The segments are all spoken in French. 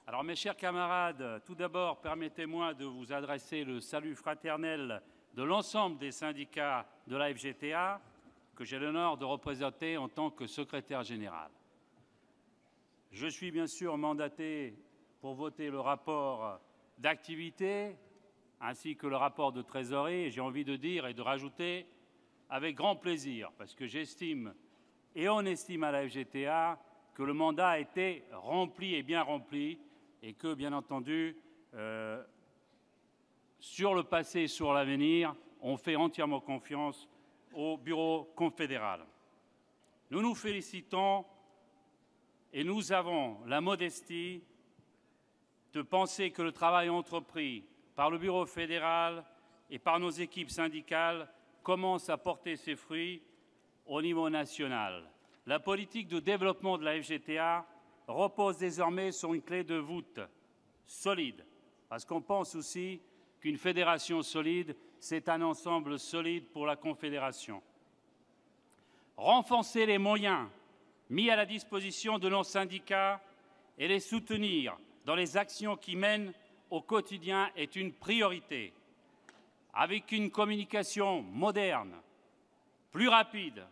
Alors mes chers camarades, tout d'abord, permettez-moi de vous adresser le salut fraternel de l'ensemble des syndicats de la FGTA que j'ai l'honneur de représenter en tant que secrétaire général. Je suis bien sûr mandaté pour voter le rapport d'activité ainsi que le rapport de trésorerie, et j'ai envie de dire et de rajouter avec grand plaisir, parce que j'estime et on estime à la FGTA que le mandat a été rempli et bien rempli, et que, bien entendu, sur le passé et sur l'avenir, on fait entièrement confiance au bureau confédéral. Nous nous félicitons et nous avons la modestie de penser que le travail entrepris par le bureau fédéral et par nos équipes syndicales commence à porter ses fruits au niveau national. La politique de développement de la FGTA repose désormais sur une clé de voûte solide, parce qu'on pense aussi qu'une fédération solide, c'est un ensemble solide pour la confédération. Renforcer les moyens mis à la disposition de nos syndicats et les soutenir dans les actions qui mènent au quotidien est une priorité. Avec une communication moderne, plus rapide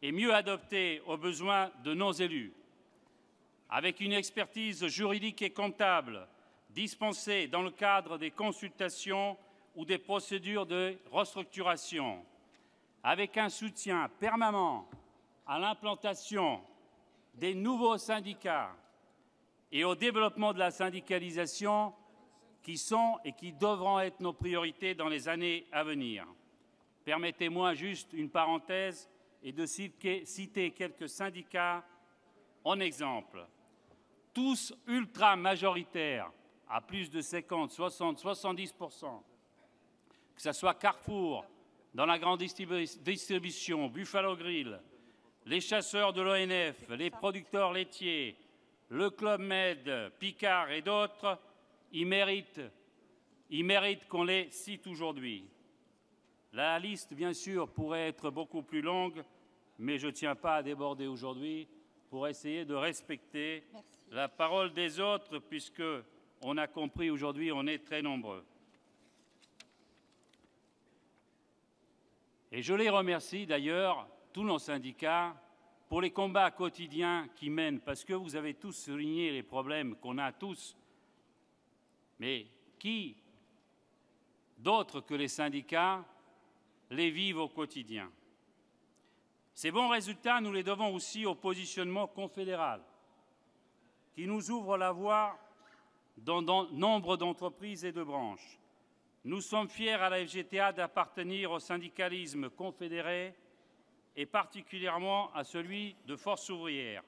et mieux adaptée aux besoins de nos élus, avec une expertise juridique et comptable dispensée dans le cadre des consultations ou des procédures de restructuration, avec un soutien permanent à l'implantation des nouveaux syndicats et au développement de la syndicalisation qui sont et qui devront être nos priorités dans les années à venir. Permettez-moi juste une parenthèse et de citer quelques syndicats en exemple. Tous ultra majoritaires, à plus de 50, 60, 70%, que ce soit Carrefour, dans la grande distribution, Buffalo Grill, les chasseurs de l'ONF, les producteurs laitiers, le Club Med, Picard et d'autres, ils méritent qu'on les cite aujourd'hui. La liste, bien sûr, pourrait être beaucoup plus longue, mais je ne tiens pas à déborder aujourd'hui pour essayer de respecter la parole des autres, puisque on a compris aujourd'hui, on est très nombreux. Et je les remercie d'ailleurs, tous nos syndicats, pour les combats quotidiens qu'ils mènent, parce que vous avez tous souligné les problèmes qu'on a tous. Mais qui d'autres que les syndicats les vivent au quotidien? Ces bons résultats, nous les devons aussi au positionnement confédéral, qui nous ouvre la voie dans nombre d'entreprises et de branches. Nous sommes fiers à la FGTA d'appartenir au syndicalisme confédéré et particulièrement à celui de Force ouvrière,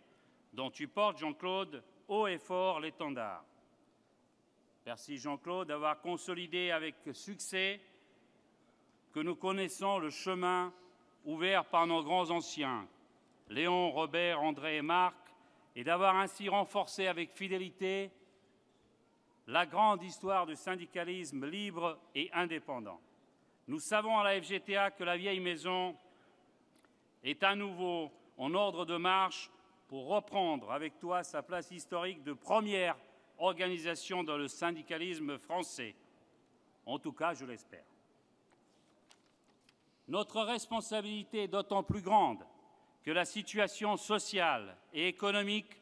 dont tu portes, Jean-Claude, haut et fort l'étendard. Merci Jean-Claude d'avoir consolidé avec succès que nous connaissons le chemin ouvert par nos grands anciens, Léon, Robert, André et Marc, et d'avoir ainsi renforcé avec fidélité la grande histoire du syndicalisme libre et indépendant. Nous savons à la FGTA que la vieille maison est à nouveau en ordre de marche pour reprendre avec toi sa place historique de première organisation dans le syndicalisme français. En tout cas, je l'espère. Notre responsabilité est d'autant plus grande que la situation sociale et économique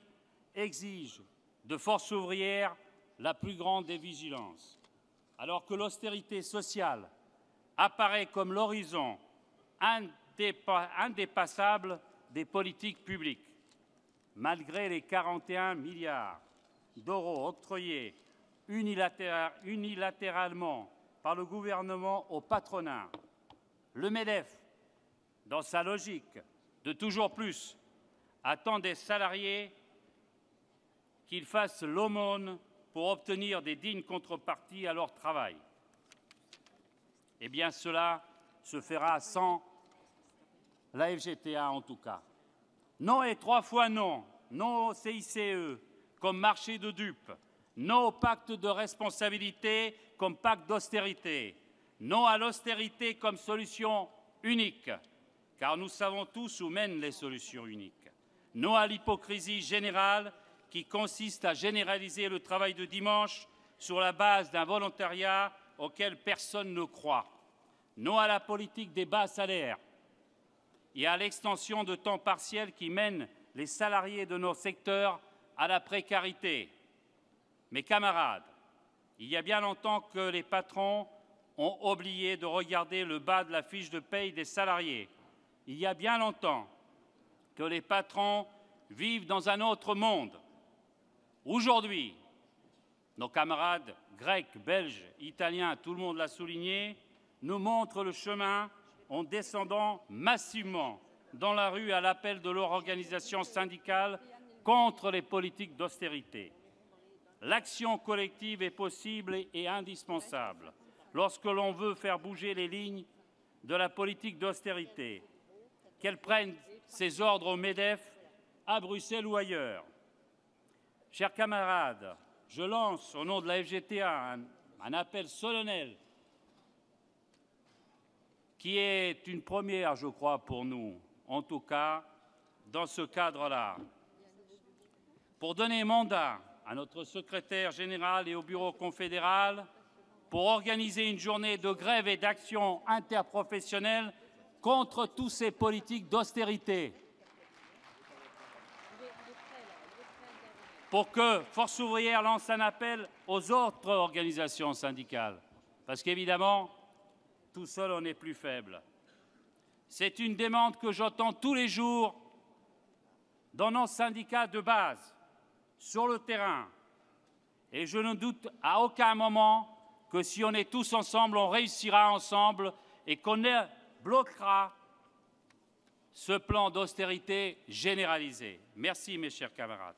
exige de Force ouvrière la plus grande des vigilances. Alors que l'austérité sociale apparaît comme l'horizon indépassable des politiques publiques, malgré les 41 milliards d'euros octroyés unilatéralement par le gouvernement au patronat, le MEDEF, dans sa logique de toujours plus, attend des salariés qu'ils fassent l'aumône pour obtenir des dignes contreparties à leur travail. Eh bien, cela se fera sans la FGTA en tout cas. Non et 3 fois non. Non au CICE comme marché de dupes. Non au pacte de responsabilité comme pacte d'austérité. Non à l'austérité comme solution unique, car nous savons tous où mènent les solutions uniques. Non à l'hypocrisie générale qui consiste à généraliser le travail de dimanche sur la base d'un volontariat auquel personne ne croit. Non à la politique des bas salaires et à l'extension de temps partiel qui mène les salariés de nos secteurs à la précarité. Mes camarades, il y a bien longtemps que les patrons ont oublié de regarder le bas de la fiche de paye des salariés. Il y a bien longtemps que les patrons vivent dans un autre monde. Aujourd'hui, nos camarades grecs, belges, italiens, tout le monde l'a souligné, nous montrent le chemin en descendant massivement dans la rue à l'appel de leur organisation syndicale contre les politiques d'austérité. L'action collective est possible et indispensable lorsque l'on veut faire bouger les lignes de la politique d'austérité, qu'elle prenne ses ordres au MEDEF, à Bruxelles ou ailleurs. Chers camarades, je lance au nom de la FGTA un appel solennel qui est une première, je crois, pour nous, en tout cas, dans ce cadre-là, pour donner mandat à notre secrétaire général et au bureau confédéral pour organiser une journée de grève et d'action interprofessionnelle contre toutes ces politiques d'austérité. Pour que Force ouvrière lance un appel aux autres organisations syndicales. Parce qu'évidemment, tout seul, on est plus faible. C'est une demande que j'entends tous les jours dans nos syndicats de base, sur le terrain. Et je ne doute à aucun moment que si on est tous ensemble, on réussira ensemble et qu'on bloquera ce plan d'austérité généralisé. Merci, mes chers camarades.